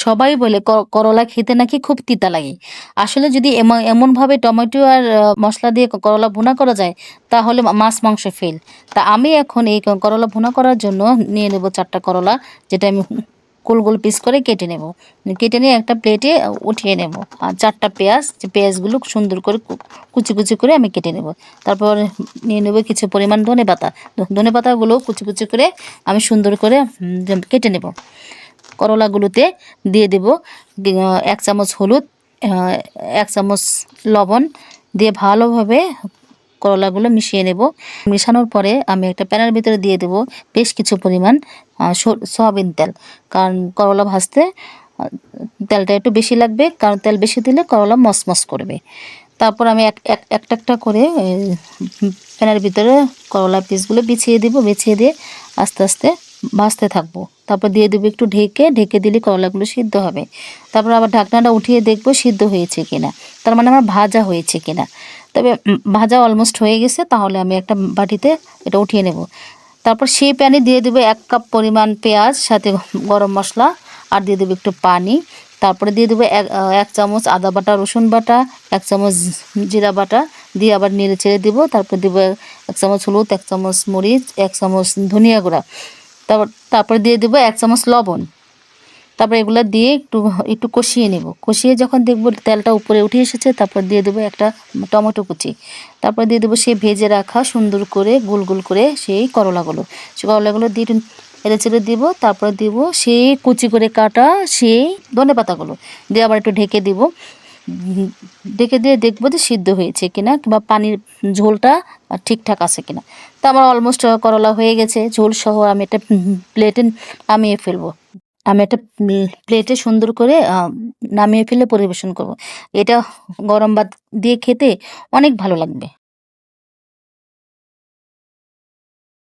সবাই বলে করলা খেতে নাকি খুব তিতা লাগে। আসলে যদি এমনভাবে টমেটো আর মসলা দিয়ে করলা ভুনা করা যায় তাহলে মাছ মাংস ফেল। তা আমি এখন এই করলা ভুনা করার জন্য নিয়ে নেব ৪ টা করলা, যেটা আমি গোল গোল পিস করে কেটে নেব। কেটে নিয়ে একটা প্লেটে উঠিয়ে নেব। আর ৪ টা পেঁয়াজ, যে পেঁয়াজগুলো সুন্দর করে কুচি কুচি করে আমি কেটে নেব। তারপর নিয়ে নেব কিছু পরিমাণ ধনেপাতা। ধনেপাতাগুলো কুচি কুচি করে আমি সুন্দর করে কেটে নেব। করলাগুলোতে দিয়ে দেব ১ চামচ হলুদ, ১ চামচ লবণ দিয়ে ভালোভাবে করলাগুলো মিশিয়ে নেব। মেশানোর পরে আমি একটা প্যানের ভিতরে দিয়ে দেব বেশ কিছু পরিমাণ সয়াবিন তেল। কারণ করলা ভাজতে তেলটা একটু বেশি লাগবে, কারণ তেল বেশি দিলে করলা মচমচ করবে। তারপর আমি একটা একটা করে প্যানের ভিতরে করলা পিসগুলো বিছিয়ে দিব। বিছিয়ে দিয়ে আস্তে আস্তে ভাজতে থাকবো। তারপর দিয়ে দেবো একটু ঢেকে, ঢেকে দিলে করলাগুলো সিদ্ধ হবে। তারপর আবার ঢাকনাটা উঠিয়ে দেখবো সিদ্ধ হয়েছে কিনা, তার মানে আমার ভাজা হয়েছে কিনা। তবে ভাজা অলমোস্ট হয়ে গেছে, তাহলে আমি একটা বাটিতে এটা উঠিয়ে নেব। তারপর সেই প্যানে দিয়ে দেবো ১ কাপ পরিমাণ পেঁয়াজ, সাথে গরম মশলা, আর দিয়ে দেবো একটু পানি। তারপরে দিয়ে দেবো ১ চামচ আদা বাটা, রসুন বাটা, ১ চামচ জিরা বাটা দিয়ে আবার নেড়ে চেড়ে দেবো। তারপর দেবো ১ চামচ হলুদ, ১ চামচ মরিচ, ১ চামচ ধনিয়া গুঁড়া। তারপর দিয়ে দেবো ১ চামচ লবণ। তারপর এগুলো দিয়ে একটু একটু কষিয়ে নেব। কষিয়ে যখন দেখবো তেলটা উপরে উঠে এসেছে, তারপর দিয়ে দেবো একটা টমেটো কুচি। তারপর দিয়ে দেবো সেই ভেজে রাখা সুন্দর করে গোল গোল করে সেই করলাগুলো। সেই করলাগুলো দিয়ে নেড়ে চেড়ে দিব। তারপর দিব সেই কুচি করে কাটা সেই ধনেপাতাগুলো দিয়ে আবার একটু ঢেকে দিব। ঢেকে দিয়ে দেখবো যে সিদ্ধ হয়েছে কিনা, কিংবা পানির ঝোলটা ঠিকঠাক আছে কিনা। তো আমার অলমোস্ট করলা হয়ে গেছে। ঝোল সহ আমি একটা প্লেটে নামিয়ে ফেলবো। আমি একটা প্লেটে সুন্দর করে নামিয়ে ফেলে পরিবেশন করব। এটা গরম ভাত দিয়ে খেতে অনেক ভালো লাগবে।